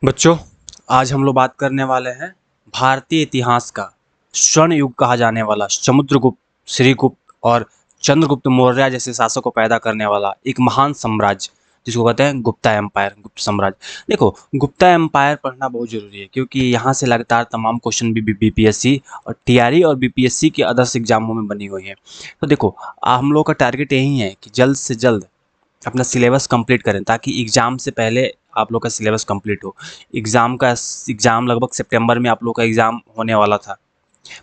बच्चों, आज हम लोग बात करने वाले हैं भारतीय इतिहास का स्वर्ण युग कहा जाने वाला समुद्रगुप्त, श्रीगुप्त और चंद्रगुप्त मौर्य जैसे शासकों को पैदा करने वाला एक महान साम्राज्य जिसको कहते हैं गुप्ता एम्पायर, गुप्त साम्राज्य। देखो, गुप्ता एम्पायर पढ़ना बहुत जरूरी है क्योंकि यहाँ से लगातार तमाम क्वेश्चन भी बीपीएससी और टीआरई और बीपीएससी के अदर्स एग्जामों में बनी हुई है। तो देखो, हम लोग का टारगेट यही है कि जल्द से जल्द अपना सिलेबस कंप्लीट करें ताकि एग्ज़ाम से पहले आप लोग का सिलेबस कंप्लीट हो। एग्ज़ाम लगभग सितंबर में आप लोग का एग्ज़ाम होने वाला था।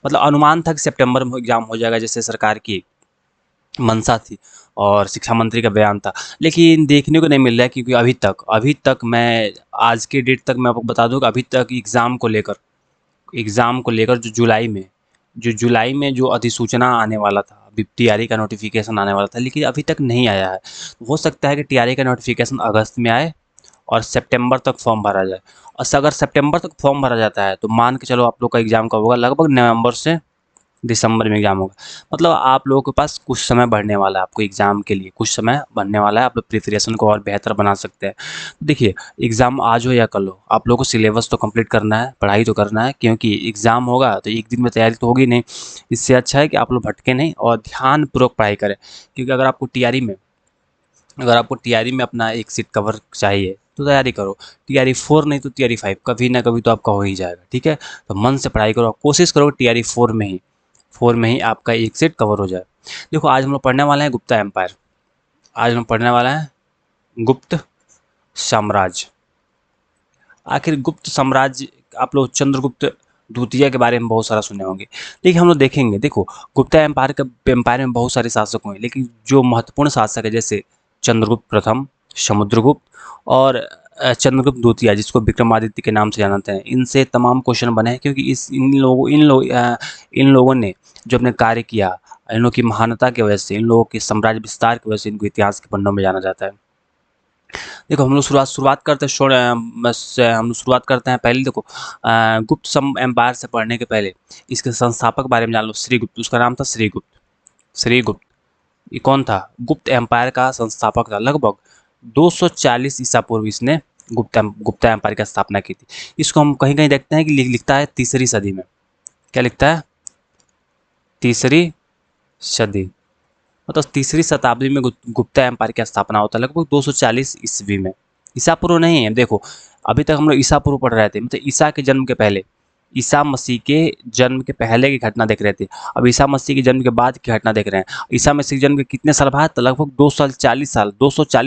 मतलब अनुमान था कि सितंबर में एग्ज़ाम हो जाएगा, जैसे सरकार की मंशा थी और शिक्षा मंत्री का बयान था। लेकिन देखने को नहीं मिल रहा है क्योंकि अभी तक मैं आज के डेट तक मैं आपको बता दूँ कि अभी तक एग्ज़ाम को लेकर जो जुलाई में जो अधिसूचना आने वाला था, अभी टीआरई का नोटिफिकेशन आने वाला था, लेकिन अभी तक नहीं आया है। हो सकता है कि टीआरई का नोटिफिकेशन अगस्त में आए और सितंबर तक फॉर्म भरा जाए। और अगर सितंबर तक फॉर्म भरा जाता है तो मान के चलो आप लोग का एग्ज़ाम कब होगा, लगभग नवंबर से दिसंबर में एग्ज़ाम होगा। मतलब आप लोगों के पास कुछ समय बढ़ने वाला है, आपको एग्ज़ाम के लिए कुछ समय बढ़ने वाला है, आप लोग प्रिपरेशन को और बेहतर बना सकते हैं। देखिए, एग्ज़ाम आज हो या कल हो, आप लोगों को सिलेबस तो कंप्लीट करना है, पढ़ाई तो करना है, क्योंकि एग्ज़ाम होगा तो एक दिन में तैयारी तो होगी नहीं। इससे अच्छा है कि आप लोग भटके नहीं और ध्यानपूर्वक पढ़ाई करें, क्योंकि अगर आपको टीआरई में अपना एक सीट कवर चाहिए तो तैयारी करो। टीआरई 4 नहीं तो टीआरई 5 कभी ना कभी तो आपका हो ही जाएगा, ठीक है। तो मन से पढ़ाई करो, कोशिश करो टीआरई 4 में ही आपका एक सीट कवर हो जाए। देखो, आज हम लोग पढ़ने वाले हैं गुप्ता एम्पायर। आज हम पढ़ने वाले हैं गुप्त साम्राज्य। आखिर गुप्त साम्राज्य, आप लोग चंद्रगुप्त द्वितीय के बारे में बहुत सारा सुने होंगे, लेकिन हम लोग देखेंगे। देखो, गुप्ता एम्पायर में बहुत सारे शासक हुए, लेकिन जो महत्वपूर्ण शासक है जैसे चंद्रगुप्त प्रथम, समुद्रगुप्त और चंद्रगुप्त द्वितीय, जिसको विक्रमादित्य के नाम से जानते हैं, इनसे तमाम क्वेश्चन बने हैं क्योंकि इन लोगों ने जो अपने कार्य किया, इन लोगों की महानता की वजह से, इन लोगों के साम्राज्य विस्तार की वजह से इनको इतिहास के पन्नों में जाना जाता है। देखो, हम लोग शुरुआत करते हैं हम लोग शुरुआत करते हैं पहले। देखो, गुप्त सम एम्पायर से पढ़ने के पहले इसके संस्थापक के बारे में जान लो। श्रीगुप्त, उसका नाम था श्रीगुप्त। ये कौन था? गुप्त एम्पायर का संस्थापक था। लगभग 240 ईसा पूर्व इसने गुप्ता एम्पायर की स्थापना की थी। इसको हम कहीं कहीं देखते हैं कि लिखता है तीसरी सदी में। क्या लिखता है? तीसरी सदी। मतलब तीसरी शताब्दी में गुप्ता एम्पायर की स्थापना होता है, लगभग 240 ईस्वी में। ईसा पूर्व नहीं है। देखो, अभी तक हम लोग ईसा पूर्व पढ़ रहे थे, मतलब ईसा के जन्म के पहले, ईसा मसीह के जन्म के पहले की घटना देख रहे थे। अब ईसा मसीह के जन्म के बाद की घटना देख रहे हैं। ईसा मसीह के जन्म के कितने साल बाद? तो लगभग 240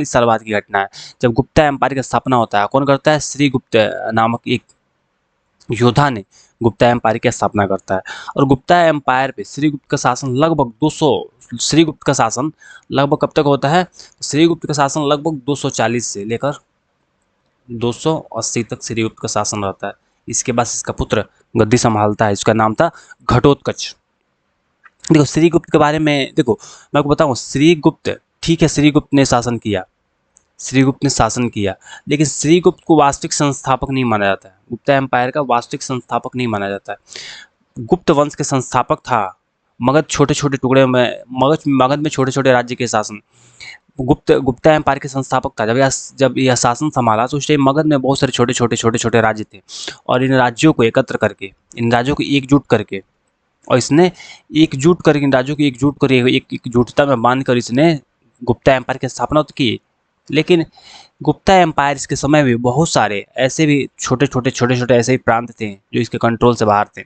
साल बाद की घटना है, जब गुप्ता एम्पायर की स्थापना होता है। कौन करता है? श्रीगुप्त नामक एक योद्धा ने गुप्ता एम्पायर की स्थापना करता है। और गुप्ता एम्पायर पे श्रीगुप्त का शासन लगभग 200 श्रीगुप्त का शासन लगभग कब तक होता है? श्रीगुप्त का शासन लगभग 240 से लेकर 280 तक श्रीगुप्त का शासन रहता है। इसके बाद इसका पुत्र गद्दी संभालता है, इसका नाम था घटोत्कच। देखो, श्रीगुप्त के बारे में देखो, मैं आपको बताऊं, श्रीगुप्त, ठीक है, श्रीगुप्त ने शासन किया, लेकिन श्रीगुप्त को वास्तविक संस्थापक नहीं माना जाता है। गुप्ता एम्पायर का वास्तविक संस्थापक नहीं माना जाता है। गुप्त वंश के संस्थापक था। मगध छोटे छोटे टुकड़े में, मगध में छोटे छोटे राज्य के शासन, गुप्ता एम्पायर के संस्थापक था। जब यह शासन संभाला तो उस टाइम मगध में बहुत सारे छोटे छोटे राज्य थे, और इन राज्यों को एकत्र करके, इन राज्यों को एकजुट करके, और इसने एकजुट करके इन राज्यों को एकजुट कर एक एकजुटता में बांधकर इसने गुप्ता एम्पायर की स्थापना तो की। लेकिन गुप्ता एम्पायर के समय में बहुत सारे ऐसे भी छोटे छोटे ऐसे ही प्रांत थे जो इसके कंट्रोल से बाहर थे।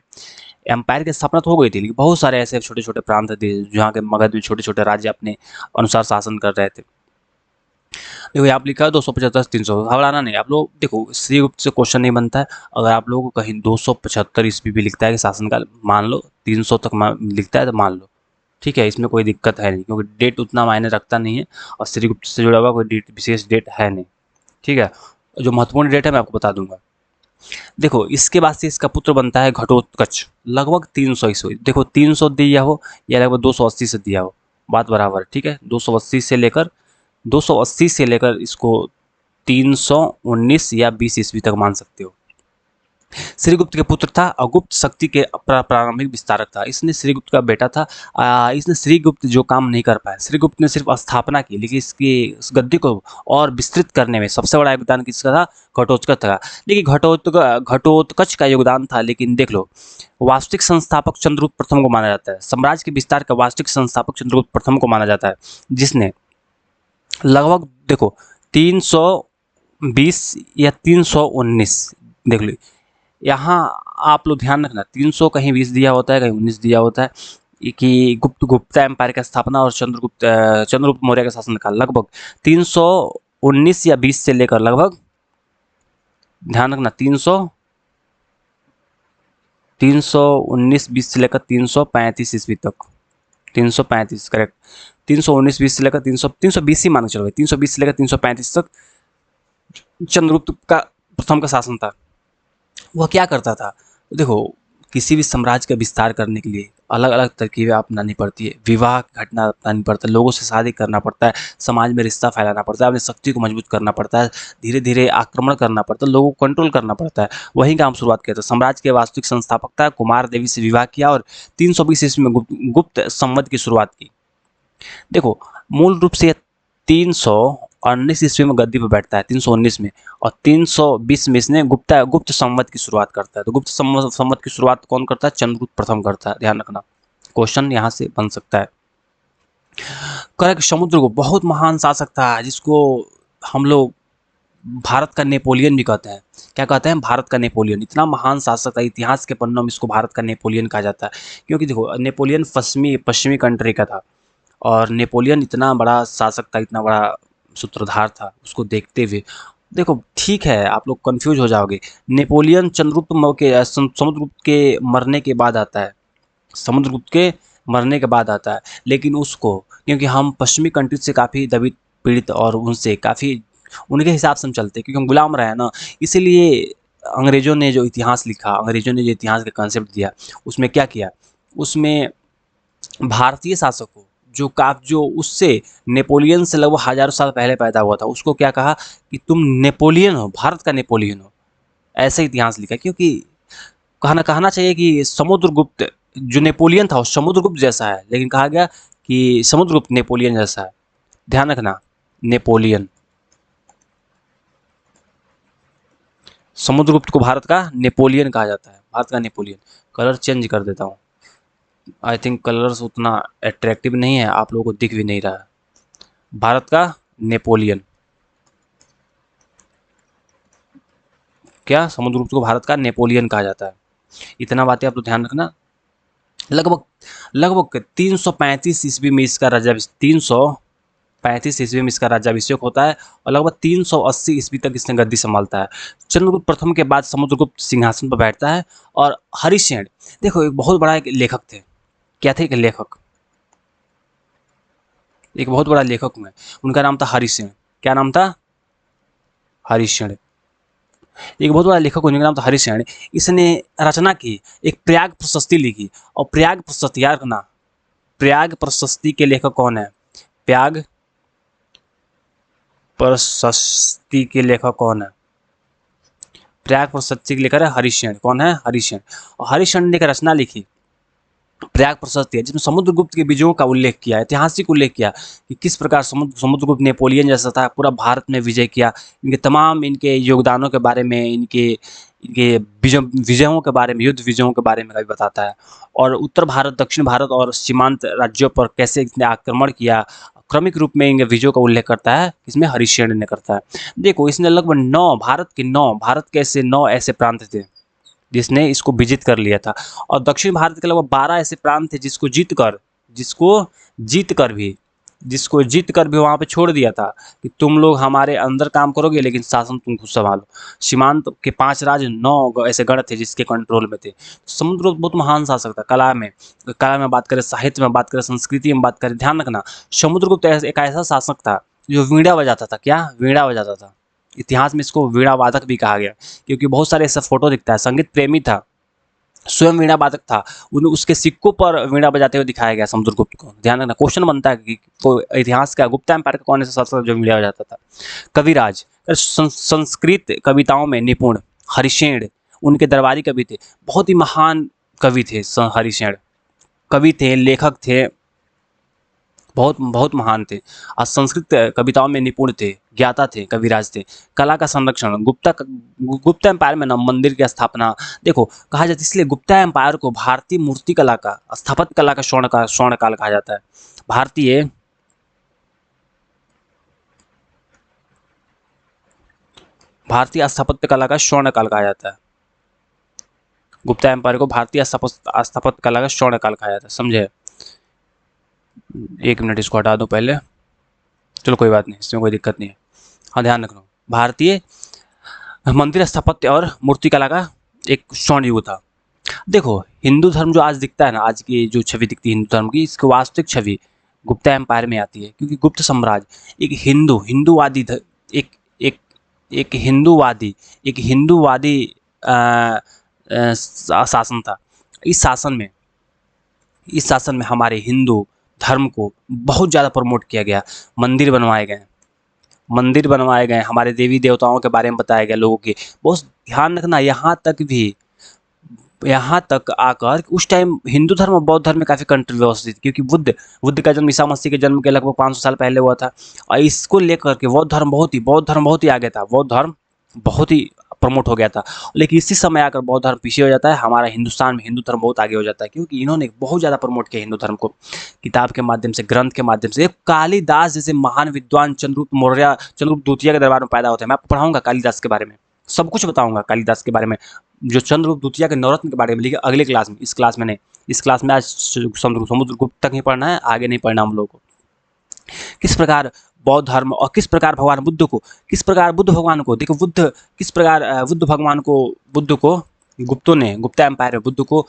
एम्पायर की स्थापना तो हो गई थी, लेकिन बहुत सारे ऐसे छोटे छोटे प्रांत थे जहाँ के मगध में छोटे छोटे राज्य अपने अनुसार शासन कर रहे थे। देखो, यहाँ लिखा है 275 300, घबराना नहीं। आप लोग देखो, श्रीगुप्त से क्वेश्चन नहीं बनता है। अगर आप लोगों को कहीं 275 ईस्वी भी लिखता है कि शासनकाल, मान लो 300 तक लिखता है तो मान लो, ठीक है, इसमें कोई दिक्कत है नहीं, क्योंकि डेट उतना मायने रखता नहीं है और श्रीगुप्त से जुड़ा हुआ कोई विशेष डेट है नहीं, ठीक है। जो महत्वपूर्ण डेट है मैं आपको बता दूंगा। देखो, इसके बाद से इसका पुत्र बनता है घटोत्कच, लगभग 300 ईस्वी। देखो, 300 दिया हो या लगभग 280 से दिया हो, बात बराबर है, ठीक है। 280 से लेकर इसको 319 या 20 ईस्वी तक मान सकते हो। श्रीगुप्त के पुत्र था और गुप्त शक्ति के प्रारंभिक विस्तारक था। इसने श्रीगुप्त का बेटा था। इसने श्रीगुप्त जो काम नहीं कर पाया, श्रीगुप्त ने सिर्फ स्थापना की, लेकिन इसकी इस गद्दी को और विस्तृत करने में सबसे बड़ा योगदान किसका था? घटोत्कच था। लेकिन घटोत्कच का योगदान था, लेकिन देख लो, वास्तविक संस्थापक चंद्रगुप्त प्रथम को माना जाता है। साम्राज्य के विस्तार का वास्तविक संस्थापक चंद्रगुप्त प्रथम को माना जाता है, जिसने लगभग देखो 320 या 319, देख लो यहाँ आप लोग ध्यान रखना, 300 कहीं 20 दिया होता है, कहीं 19 दिया होता है, कि गुप्ता एम्पायर का स्थापना और चंद्रगुप्त मौर्य का शासनकाल लगभग 319 या 20 से लेकर लगभग, ध्यान रखना, 319 20 से लेकर 335 ईस्वी तक, 335 करेक्ट, 319 20 से लेकर 320 ही मान के चलो, 320 से लेकर 335 तक चंद्रगुप्त का प्रथम का शासन था। वह क्या करता था? देखो, किसी भी साम्राज्य का विस्तार करने के लिए अलग अलग तरकीबें अपनानी पड़ती है। विवाह की घटना अपनानी पड़ता है, लोगों से शादी करना पड़ता है, समाज में रिश्ता फैलाना पड़ता है, अपनी शक्ति को मजबूत करना पड़ता है, धीरे धीरे आक्रमण करना पड़ता है, लोगों को कंट्रोल करना पड़ता है। वहीं का हम शुरुआत किया था। साम्राज्य के वास्तविक संस्थापकता कुमार देवी से विवाह किया और 320 ईस्वी में गुप्त संवत की शुरुआत की। देखो, मूल रूप से 319 ईस्वी में गद्दी पर बैठता है, 319 में, और 320 में इसने गुप्त संवत की शुरुआत करता है। तो गुप्त संवत की शुरुआत कौन करता है? चंद्रगुप्त प्रथम करता है। ध्यान रखना, क्वेश्चन यहाँ से बन सकता है। करेक्ट, समुद्रगुप्त बहुत महान शासक था, जिसको हम लोग भारत का नेपोलियन भी कहते हैं। क्या कहते हैं? भारत का नेपोलियन। इतना महान शासक था, इतिहास के पन्नों में इसको भारत का नेपोलियन कहा जाता है। क्योंकि देखो, नेपोलियन पश्चिमी कंट्री का था, और नेपोलियन इतना बड़ा शासक था, इतना बड़ा सूत्रधार था। उसको देखते हुए देखो, ठीक है, आप लोग कंफ्यूज हो जाओगे। नेपोलियन समुद्रगुप्त के मरने के बाद आता है, समुद्रगुप्त के मरने के बाद आता है। लेकिन उसको, क्योंकि हम पश्चिमी कंट्री से काफ़ी दबित पीड़ित और उनसे काफ़ी उनके हिसाब से हम चलते, क्योंकि हम गुलाम रहे हैं ना, इसीलिए अंग्रेज़ों ने जो इतिहास लिखा, अंग्रेज़ों ने जो इतिहास का कंसेप्ट दिया, उसमें क्या किया? उसमें भारतीय शासकों जो उससे नेपोलियन से लगभग हज़ारों साल पहले पैदा हुआ था, उसको क्या कहा कि तुम नेपोलियन हो, भारत का नेपोलियन हो। ऐसा इतिहास लिखा, क्योंकि कहना चाहिए कि समुद्रगुप्त जो नेपोलियन था वो समुद्रगुप्त जैसा है, लेकिन कहा गया कि समुद्रगुप्त नेपोलियन जैसा है। ध्यान रखना, नेपोलियन, समुद्रगुप्त को भारत का नेपोलियन कहा जाता है, भारत का नेपोलियन। कलर चेंज कर देता हूँ, आई थिंक कलर्स उतना अट्रैक्टिव नहीं है, आप लोगों को दिख भी नहीं रहा है। भारत का नेपोलियन, क्या समुद्रगुप्त को भारत का नेपोलियन कहा जाता है। इतना बातें आप तो ध्यान रखना। लगभग 335 ईस्वी में इसका 335 ईस्वी में इसका राज्याभिषेक होता है, और लगभग 380 ईस्वी तक इसने गद्दी संभालता है। चंद्रगुप्त प्रथम के बाद समुद्रगुप्त सिंहासन पर बैठता है, और हरिसेन, देखो, एक बहुत बड़ा एक लेखक थे। क्या थे? एक लेखक, एक बहुत बड़ा लेखक हुए, उनका नाम था हरिसेन। क्या नाम था? हरिसेन। एक बहुत बड़ा लेखक, उनका नाम था हरिसेन। इसने रचना की, एक प्रयाग प्रशस्ति लिखी, और प्रयाग प्रशस्ति, याद रखना, प्रयाग प्रशस्ति के लेखक कौन है? प्रयाग प्रशस्ति के लेखक कौन है? प्रयाग प्रशस्ति के लेखक है हरिसेन। कौन है? हरिसेन। और हरिसेन ने एक रचना लिखी, प्रयाग प्रशस्ति है, जिसमें समुद्रगुप्त के विजयों का उल्लेख किया, ऐतिहासिक उल्लेख किया कि किस प्रकार समुद्रगुप्त नेपोलियन जैसा था, पूरा भारत में विजय किया, इनके तमाम इनके योगदानों के बारे में, इनके इनके विजयों के बारे में, युद्ध विजयों के बारे में कभी बताता है, और उत्तर भारत, दक्षिण भारत और सीमांत राज्यों पर कैसे इसने आक्रमण किया, क्रमिक रूप में इनके विजयों का उल्लेख करता है। इसमें हरिसेन ने करता है। देखो, इसने लगभग 9 भारत के ऐसे 9 ऐसे प्रांत थे जिसने इसको विजित कर लिया था, और दक्षिण भारत के लगभग 12 ऐसे प्रांत थे जिसको जीत कर भी वहाँ पे छोड़ दिया था कि तुम लोग हमारे अंदर काम करोगे, लेकिन शासन तुम खुद संभालो। सीमांत के 5 राज्य, 9 ऐसे गढ़ थे जिसके कंट्रोल में थे। समुद्रगुप्त बहुत महान शासक था। कला में बात करें, साहित्य में बात करें, संस्कृति में बात करें, ध्यान रखना, समुद्रगुप्त एक ऐसा शासक था जो वीणा बजाता था। क्या? वीणा बजाता था। इतिहास में इसको वीणा वादक भी कहा गया, क्योंकि बहुत सारे ऐसा फोटो दिखता है। संगीत प्रेमी था, स्वयं वीणा वादक था, उसके सिक्कों पर वीणा बजाते हुए दिखाया गया समुद्रगुप्त को। ध्यान रखना, क्वेश्चन बनता है कि इतिहास का गुप्ता एम्पायर का कौन ऐसा शासक जो वीणा बजाता था? कविराज, संस्कृत कविताओं में निपुण हरिसेन उनके दरबारी कवि थे, बहुत ही महान कवि थे हरिशेण, कवि थे, लेखक थे, बहुत बहुत महान थे। और संस्कृत कविताओं में निपुण थे, ज्ञाता थे, कविराज थे। कला का संरक्षण, गुप्ता एम्पायर में ना मंदिर की स्थापना, देखो कहा जाता है, इसलिए गुप्ता एम्पायर को भारतीय मूर्ति कला का, स्थापत्य कला का स्वर्ण काल कहा जाता है। भारतीय स्थापत्य कला का स्वर्ण काल कहा जाता है। गुप्ता एम्पायर को भारतीय स्थापत्य कला का स्वर्ण काल कहा जाता है, समझे। एक मिनट इसको हटा दो पहले, चलो कोई बात नहीं, इसमें कोई दिक्कत नहीं है। हाँ ध्यान रखना, भारतीय मंदिर स्थापत्य और मूर्ति कला का एक स्वर्ण युग था। देखो हिंदू धर्म जो आज दिखता है ना, आज की जो छवि दिखती है हिंदू धर्म की, इसकी वास्तविक छवि गुप्ता एम्पायर में आती है, क्योंकि गुप्त साम्राज्य एक हिंदूवादी एक एक एक हिंदूवादी एक हिंदूवादी शासन था। इस शासन में हमारे हिंदू धर्म को बहुत ज़्यादा प्रमोट किया गया। मंदिर बनवाए गए, हमारे देवी देवताओं के बारे में बताया गया लोगों के। बहुत ध्यान रखना, यहाँ तक आकर उस टाइम हिंदू धर्म और बौद्ध धर्म में काफ़ी कंट्रोवर्सी थी, क्योंकि बुद्ध का जन्म ईसा मसीह के जन्म के लगभग 500 साल पहले हुआ था, और इसको लेकर के बौद्ध धर्म बहुत ही आगे था, बौद्ध धर्म बहुत ही प्रमोट हो गया था। लेकिन इसी समय आकर बौद्ध धर्म पीछे हो जाता है, हमारा हिंदुस्तान में हिंदू धर्म बहुत आगे हो जाता है, क्योंकि इन्होंने बहुत ज़्यादा प्रमोट किया हिंदू धर्म को, किताब के माध्यम से, ग्रंथ के माध्यम से। कालिदास जैसे महान विद्वान चंद्रगुप्त द्वितीय के दरबार में पैदा होते हैं। मैं आपको पढ़ाऊंगा कालिदास के बारे में, सब कुछ बताऊंगा कालिदास के बारे में, जो चंद्रगुप्त द्वितीय के नवरत्न के बारे में लिखे अगले क्लास में। इस क्लास में नहीं, इस क्लास में आज समुद्रगुप्त तक ही पढ़ना है, आगे नहीं पढ़ना हम लोग को। किस प्रकार बौद्ध धर्म और किस प्रकार बुद्ध भगवान को देखो, किस प्रकार बुद्ध को गुप्ता एम्पायर में बुद्ध को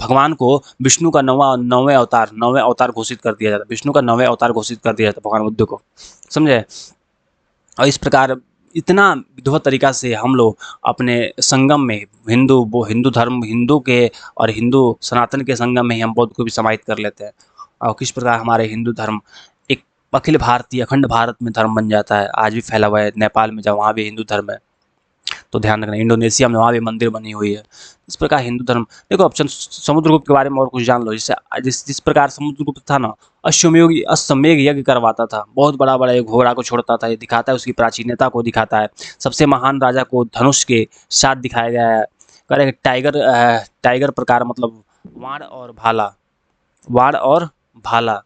भगवान को विष्णु का नौवें अवतार घोषित कर दिया जाता, विष्णु का 9वें अवतार घोषित कर दिया जाता भगवान बुद्ध को, समझे। और इस प्रकार इतना विधिवत तरीका से हम लोग अपने संगम में हिंदू धर्म, हिंदू के और हिंदू सनातन के संगम में ही हम बौद्ध को भी समाहित कर लेते हैं। और किस प्रकार हमारे हिंदू धर्म एक अखिल भारतीय अखंड भारत में धर्म बन जाता है, आज भी फैला हुआ है। नेपाल में जाओ, वहाँ भी हिंदू धर्म है, तो ध्यान रखना। इंडोनेशिया में वहाँ भी मंदिर बनी हुई है। इस प्रकार हिंदू धर्म, देखो अब समुद्रगुप्त के बारे में और कुछ जान लो। जिस प्रकार समुद्रगुप्त था ना, अश्वमेध यज्ञ करवाता था, बहुत बड़ा बड़ा एक घोड़ा को छोड़ता था। ये दिखाता है उसकी प्राचीनता को, दिखाता है। सबसे महान राजा को धनुष के साथ दिखाया गया है। करे टाइगर प्रकार, मतलब वाण और भाला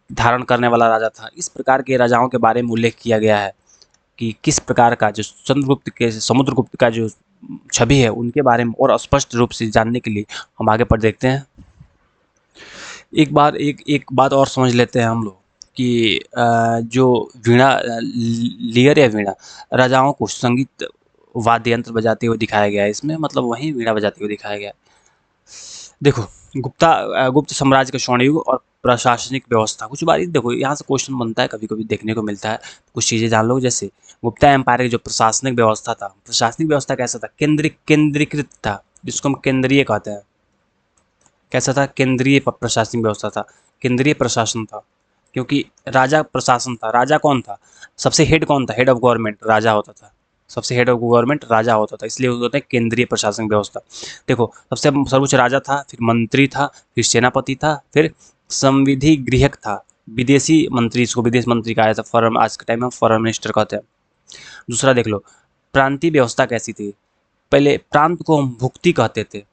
धारण करने वाला राजा था। इस प्रकार के राजाओं के बारे में उल्लेख किया गया है कि किस प्रकार का जो समुद्रगुप्त का जो छवि है, उनके बारे में और स्पष्ट रूप से जानने के लिए हम आगे पर देखते हैं। एक बात और समझ लेते हैं हम लोग कि जो लियर या वीणा, राजाओं को संगीत वाद्य यंत्र बजाते हुए दिखाया गया है इसमें, मतलब वहीं वीणा बजाते हुए दिखाया गया है। देखो गुप्त साम्राज्य का स्वर्ण युग और प्रशासनिक व्यवस्था, कुछ बार देखो यहाँ से क्वेश्चन बनता है, कभी कभी देखने को मिलता है। कुछ चीज़ें जान लो, जैसे गुप्ता एम्पायर की जो प्रशासनिक व्यवस्था था, प्रशासनिक व्यवस्था कैसा था? केंद्रीकृत था, जिसको हम केंद्रीय कहते हैं। कैसा था? केंद्रीय प्रशासनिक व्यवस्था था, केंद्रीय प्रशासन था, क्योंकि राजा प्रशासन था। राजा कौन था? सबसे हेड कौन था? हेड ऑफ गवर्नमेंट राजा होता था, सबसे हेड ऑफ गवर्नमेंट राजा होता था, इसलिए होता है केंद्रीय प्रशासनिक व्यवस्था। देखो सबसे सर्वोच्च राजा था, फिर मंत्री था, फिर सेनापति था, फिर संविधि गृहक था, विदेशी मंत्री, इसको विदेश मंत्री कहा जाता है, फॉरेन, आज के टाइम में फॉरेन मिनिस्टर कहते हैं। दूसरा देख लो, प्रांतीय व्यवस्था कैसी थी? पहले प्रांत को हम भुक्ति कहते थे,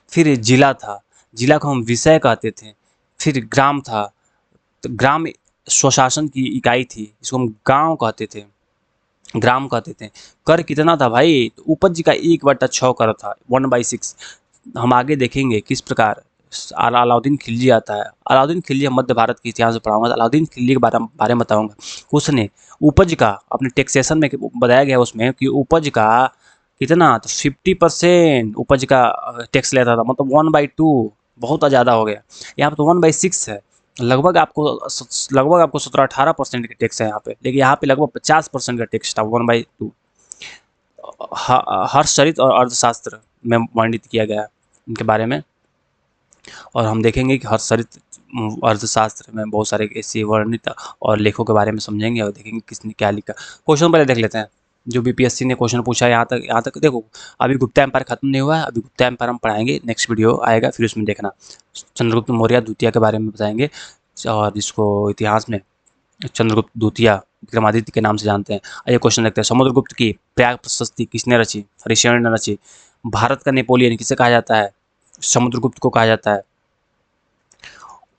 फिर जिला था, जिला को हम विषय कहते थे, फिर ग्राम था, तो ग्राम स्वशासन की इकाई थी, इसको हम गांव कहते थे, ग्राम कहते थे। कर कितना था भाई? तो उपज का 1/6 कर था, 1/6। हम आगे देखेंगे किस प्रकार अलाउद्दीन खिलजी आता है। अलाउद्दीन खिलजी, मध्य भारत के इतिहास में पढ़ाऊंगा, अलाउद्दीन खिलजी के बारे में बताऊंगा। उसने उपज का अपने टैक्सेशन में बताया गया उसमें कि उपज का कितना, तो 50% उपज का टैक्स लेता था, मतलब 1/2, बहुत ज़्यादा हो गया। यहाँ पर तो 1/6 है, लगभग आपको 17-18% के टैक्स है यहाँ पे, लेकिन यहाँ पे लगभग 50% का टैक्स था, 1/2। हर्षचरित और अर्थशास्त्र में वर्णित किया गया इनके बारे में, और हम देखेंगे कि हर्षचरित अर्थशास्त्र में बहुत सारे ऐसे वर्णित और लेखों के बारे में समझेंगे और देखेंगे किसने क्या लिखा। क्वेश्चन पहले देख लेते हैं, जो बीपीएससी ने क्वेश्चन पूछा है यहाँ तक देखो। अभी गुप्ता एम्पायर खत्म नहीं हुआ है, अभी गुप्ता एम्पायर हम पढ़ाएंगे, नेक्स्ट वीडियो आएगा फिर उसमें देखना। चंद्रगुप्त मौर्य द्वितीय के बारे में बताएंगे, और जिसको इतिहास में चंद्रगुप्त द्वितीय विक्रमादित्य के नाम से जानते हैं। आइए क्वेश्चन देखते हैं। समुद्रगुप्त की प्रयाग प्रशस्ति किसने रची? हरिश्चंद्र ने रची। भारत का नेपोलियन किसे कहा जाता है? समुद्रगुप्त को कहा जाता है।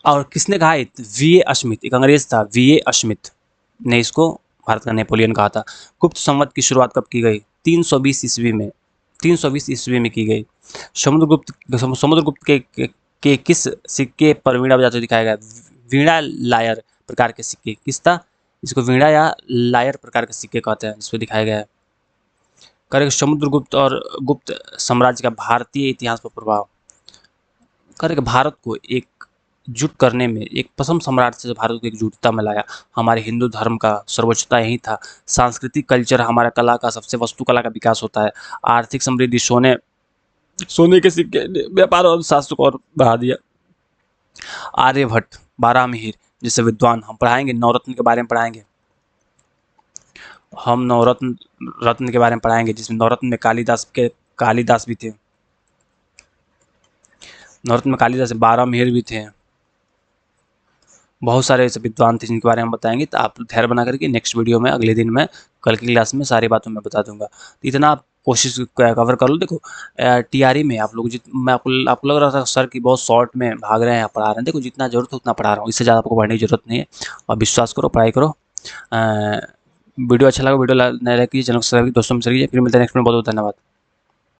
और किसने कहा? वी.ए. अश्मित, एक अंग्रेज था, वी.ए. अश्मित ने इसको भारत का नेपोलियन कहा था। गुप्त संवत की शुरुआत कब की गई? 320 ईस्वी में, 320 ईस्वी में की गई। समुद्रगुप्त के किस सिक्के पर वीणा बजाते दिखाया गया? वीणा लायर प्रकार के सिक्के। किस था? इसको वीणा या लायर प्रकार के सिक्के कहते हैं, जिसको दिखाया गया है। करेक्ट। समुद्रगुप्त और गुप्त साम्राज्य का भारतीय इतिहास पर प्रभाव। करेक्ट। भारत को एकजुट करने में, एक प्रथम सम्राट से भारत को एकजुटता में लाया। हमारे हिंदू धर्म का सर्वोच्चता यही था। सांस्कृतिक कल्चर हमारा कला का, सबसे वास्तुकला का विकास होता है। आर्थिक समृद्धि सोने के सिक्के ने व्यापार और शास्त्र को और बढ़ा दिया। आर्यभट्ट, बारामिहिर जैसे विद्वान हम पढ़ाएंगे। नवरत्न के बारे में पढ़ाएंगे हम, रत्न के बारे में पढ़ाएंगे, जिसमें नवरत्न में कालिदास भी थे। नवरत्न में कालिदास, बारामिहिर भी थे। बहुत सारे ऐसे विद्वान थे जिनके बारे में बताएंगे। तो आप धैर्य बना करके नेक्स्ट वीडियो में, अगले दिन में, कल की क्लास में सारी बातों में बता दूंगा। तो इतना आप कोशिश कवर कर लो। देखो टीआरई में आप लोग मैं आपको लग रहा था सर की बहुत शॉर्ट में भाग रहे हैं, पढ़ा रहे हैं। देखो जितना जरूरत है उतना पढ़ा रहा हूँ, इससे ज़्यादा आपको पढ़ने की जरूरत नहीं है। और विश्वास करो, पढ़ाई करो। वीडियो अच्छा लगा, वीडियो नया लाइक कीजिए, चैनल को सब्सक्राइब कीजिए, दोस्तों में शेयर कीजिए। फिर मिलते हैं नेक्स्ट में। बहुत बहुत धन्यवाद।